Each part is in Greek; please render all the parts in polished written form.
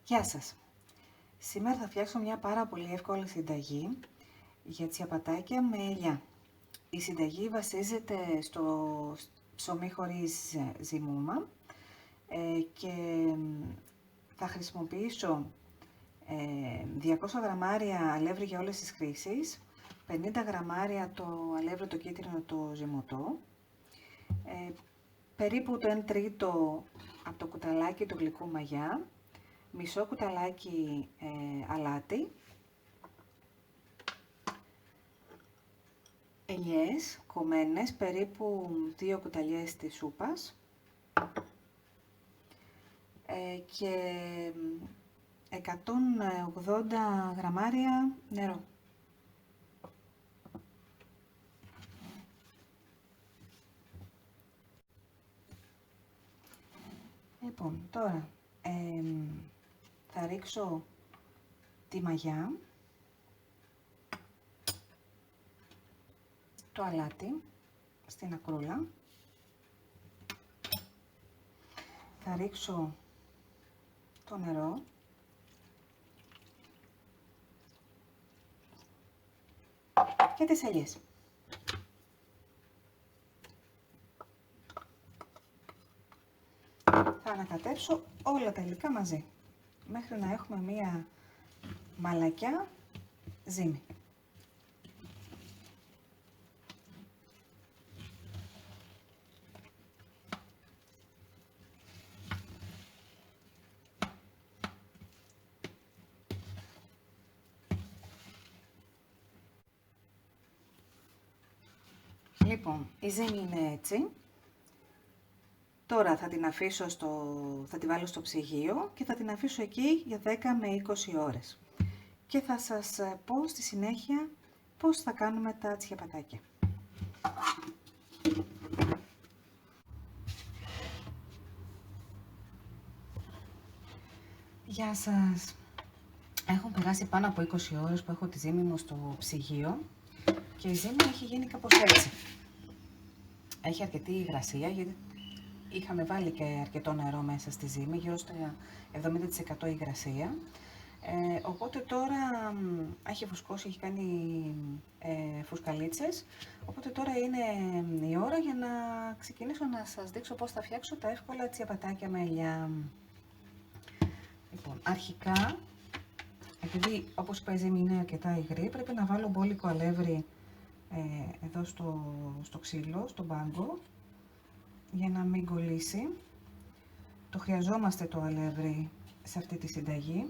Γεια σας! Σήμερα θα φτιάξω μια πάρα πολύ εύκολη συνταγή για τσιαπατάκια με ελιά. Η συνταγή βασίζεται στο ψωμί χωρίς ζυμούμα και θα χρησιμοποιήσω 200 γραμμάρια αλεύρι για όλες τις χρήσεις, 50 γραμμάρια το αλεύρι το κίτρινο το ζυμωτό, περίπου το 1 τρίτο από το κουταλάκι του γλυκού μαγιά, μισό κουταλάκι αλάτι, ελιές κομμένες, περίπου 2 κουταλιές της σούπας και 180 γραμμάρια νερό. Λοιπόν, τώρα θα ρίξω τη μαγιά, το αλάτι στην ακρούλα, θα ρίξω το νερό και τις ελιές. Θα ανακατέψω όλα τα υλικά μαζί, μέχρι να έχουμε μία μαλακιά ζύμη. Λοιπόν, η ζύμη είναι έτσι. Τώρα θα την αφήσω θα τη βάλω στο ψυγείο και θα την αφήσω εκεί για 10 με 20 ώρες. Και θα σας πω στη συνέχεια πώς θα κάνουμε τα τσιαπατάκια. Γεια σας! Έχουν περάσει πάνω από 20 ώρες που έχω τη ζύμη μου στο ψυγείο και η ζύμη έχει γίνει κάπως έτσι. Έχει αρκετή υγρασία γιατί είχαμε βάλει και αρκετό νερό μέσα στη ζύμη, γύρω στο 70% υγρασία. Οπότε τώρα έχει φουσκώσει, έχει κάνει φουσκαλίτσες, οπότε τώρα είναι η ώρα για να ξεκινήσω να σας δείξω πώς θα φτιάξω τα εύκολα τσιαπατάκια με ελιά. Λοιπόν, αρχικά, επειδή όπως είπα η ζύμη είναι αρκετά υγρή, πρέπει να βάλω μπόλικο αλεύρι εδώ στο ξύλο, στον πάγκο, για να μην κολλήσει. Το χρειαζόμαστε το αλεύρι σε αυτή τη συνταγή,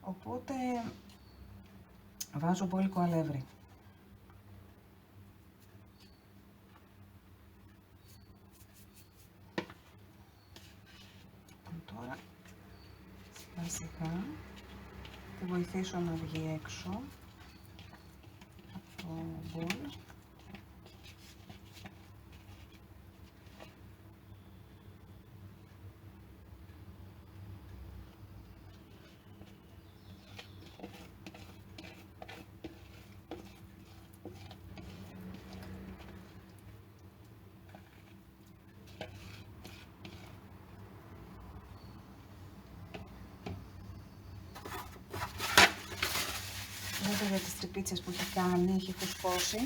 οπότε βάζω μπόλικο αλεύρι. Τώρα σιγά σιγά θα βοηθήσω να βγει έξω από το μπολ. Για τις τρυπίτσες που έχει κάνει, έχει φουσκώσει.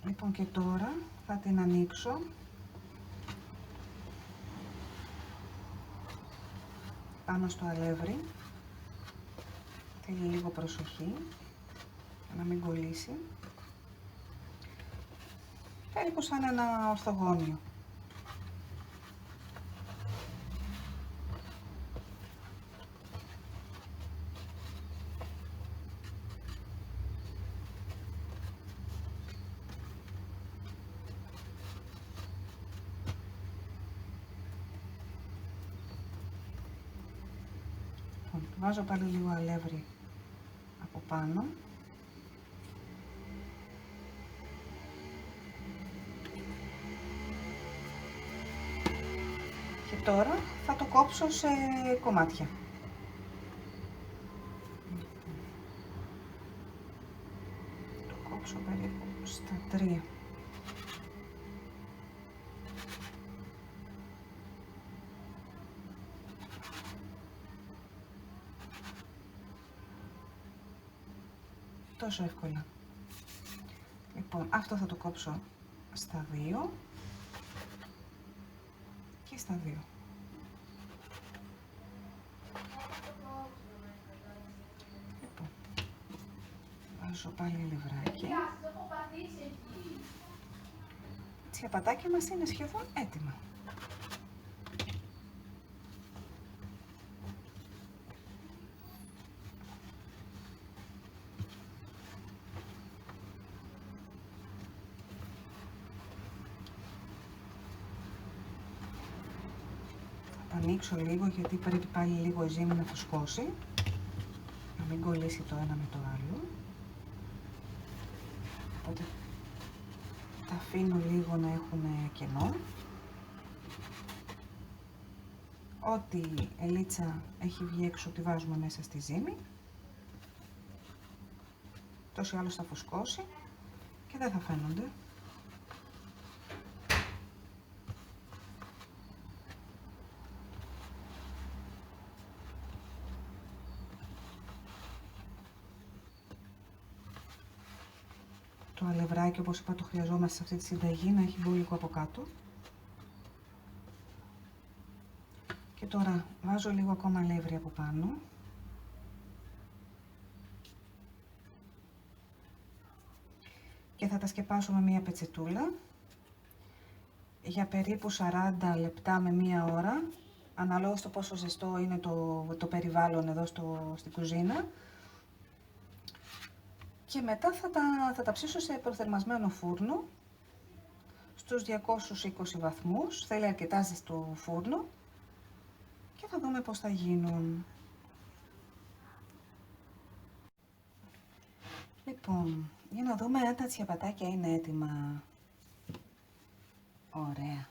Λοιπόν, και τώρα θα την ανοίξω πάνω στο αλεύρι. Θέλει λίγο προσοχή για να μην κολλήσει. Περίπου σαν ένα ορθογώνιο. Βάζω πάλι λίγο αλεύρι από πάνω. Και τώρα θα το κόψω σε κομμάτια. Το κόψω περίπου στα 3. τόσο εύκολα. Λοιπόν, αυτό θα το κόψω στα 2 και στα 2. Λοιπόν, βάζω πάλι λιβράκι. Τα τσιαπατάκια μας είναι σχεδόν έτοιμα. Θα ανοίξω λίγο γιατί πρέπει πάλι λίγο η ζύμη να φουσκώσει, να μην κολλήσει το ένα με το άλλο. Οπότε τα αφήνω λίγο να έχουν κενό. Ό,τι ελίτσα έχει βγει έξω τη βάζουμε μέσα στη ζύμη. Τόσο άλλο θα φουσκώσει και δεν θα φαίνονται. Το αλευράκι, όπως είπα, το χρειαζόμαστε σε αυτή τη συνταγή, να έχει μπουλικό από κάτω. Και τώρα βάζω λίγο ακόμα αλεύρι από πάνω. Και θα τα σκεπάσω με μία πετσετούλα για περίπου 40 λεπτά με μία ώρα, αναλόγως το πόσο ζεστό είναι το περιβάλλον εδώ στην κουζίνα. Και μετά θα τα ψήσω σε προθερμασμένο φούρνο στους 220 βαθμούς, θέλει αρκετά ζεστό φούρνο και θα δούμε πώς θα γίνουν. Λοιπόν, για να δούμε αν τα τσιαπατάκια είναι έτοιμα. Ωραία.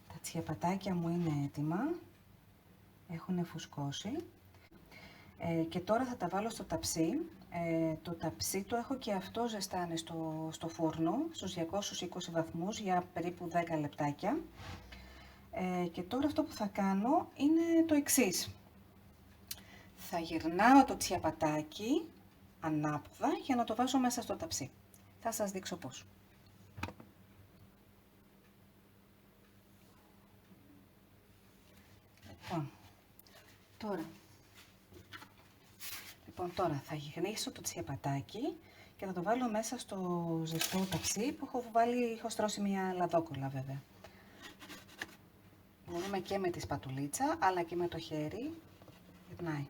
Τα τσιαπατάκια μου είναι έτοιμα, έχουν φουσκώσει. Και τώρα θα τα βάλω στο ταψί. Το ταψί το έχω και αυτό ζεστάνει στο φούρνο στους 220 βαθμούς για περίπου 10 λεπτάκια. Και τώρα αυτό που θα κάνω είναι το εξής. Θα γυρνάω το τσιαπατάκι ανάποδα για να το βάζω μέσα στο ταψί. Θα σας δείξω πώς. Τώρα θα γυρίσω το τσιαπατάκι και θα το βάλω μέσα στο ζεστό ταψί που έχω στρώσει μια λαδόκολλα βέβαια. Μπορούμε και με τη σπατουλίτσα αλλά και με το χέρι. Γυρνάει.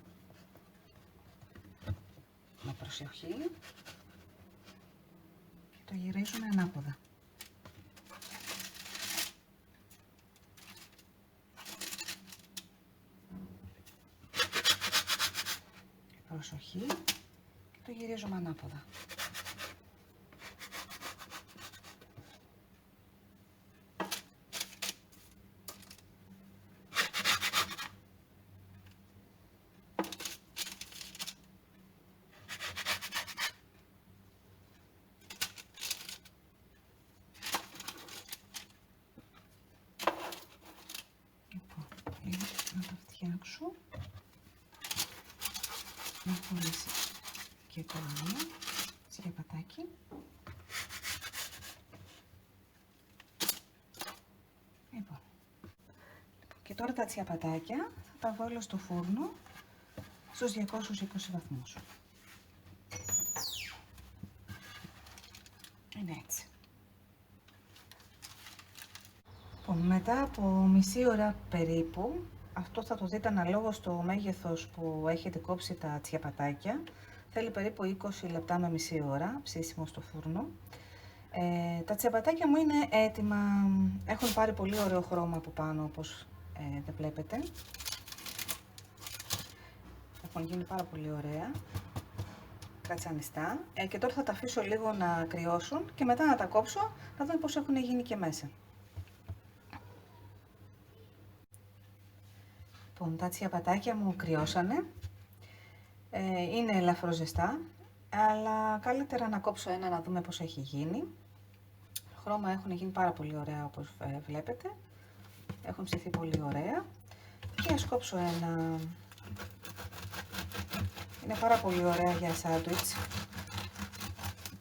Με προσοχή και το γυρίζουμε ανάποδα. Προσοχή και το γυρίζουμε ανάποδα. Λοιπόν, λίγο να τα φτιάξω. Να χωρίσει και το άλλο τσιαπατάκι. Λοιπόν, και τώρα τα τσιαπατάκια θα τα βάλω στο φούρνο στους 220 βαθμούς. Είναι έτσι. Λοιπόν, μετά από μισή ώρα περίπου, αυτό θα το δείτε αναλόγως στο μέγεθος που έχετε κόψει τα τσιαπατάκια. Θέλει περίπου 20 λεπτά με μισή ώρα ψήσιμο στο φούρνο. Τα τσιαπατάκια μου είναι έτοιμα. Έχουν πάρει πολύ ωραίο χρώμα από πάνω, όπως δεν βλέπετε. Έχουν γίνει πάρα πολύ ωραία. Κρατσανιστά. Και τώρα θα τα αφήσω λίγο να κρυώσουν και μετά να τα κόψω, να δούμε πώς έχουν γίνει και μέσα. Λοιπόν, τα τσιαπατάκια μου κρυώσανε, είναι ελαφροζεστά, αλλά καλύτερα να κόψω ένα να δούμε πώς έχει γίνει. Χρώμα έχουν γίνει πάρα πολύ ωραία όπως βλέπετε, έχουν ψηθεί πολύ ωραία και ας κόψω ένα. Είναι πάρα πολύ ωραία για σάντουιτς,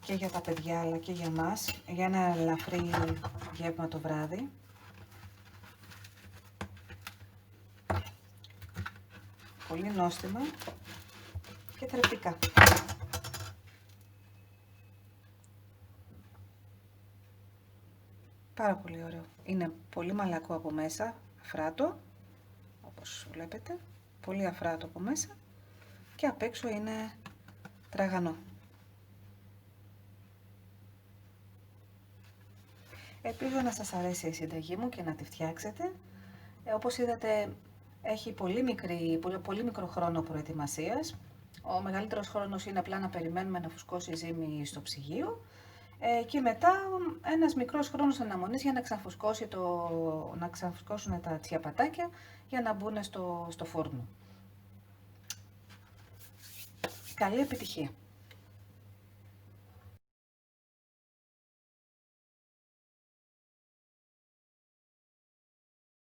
και για τα παιδιά αλλά και για μας, για ένα ελαφρύ γεύμα το βράδυ. Πολύ νόστιμα και θρεπτικά. Πάρα πολύ ωραίο. Είναι πολύ μαλακό από μέσα, αφράτο, όπως βλέπετε. Πολύ αφράτο από μέσα και απ' έξω είναι τραγανό. Ελπίζω να σας αρέσει η συνταγή μου και να τη φτιάξετε. Όπως είδατε έχει πολύ μικρό χρόνο προετοιμασίας. Ο μεγαλύτερος χρόνος είναι απλά να περιμένουμε να φουσκώσει η ζύμη στο ψυγείο και μετά ένας μικρός χρόνος αναμονής για να ξαναφουσκώσουν τα τσιαπατάκια για να μπουν στο φούρνο. Καλή επιτυχία!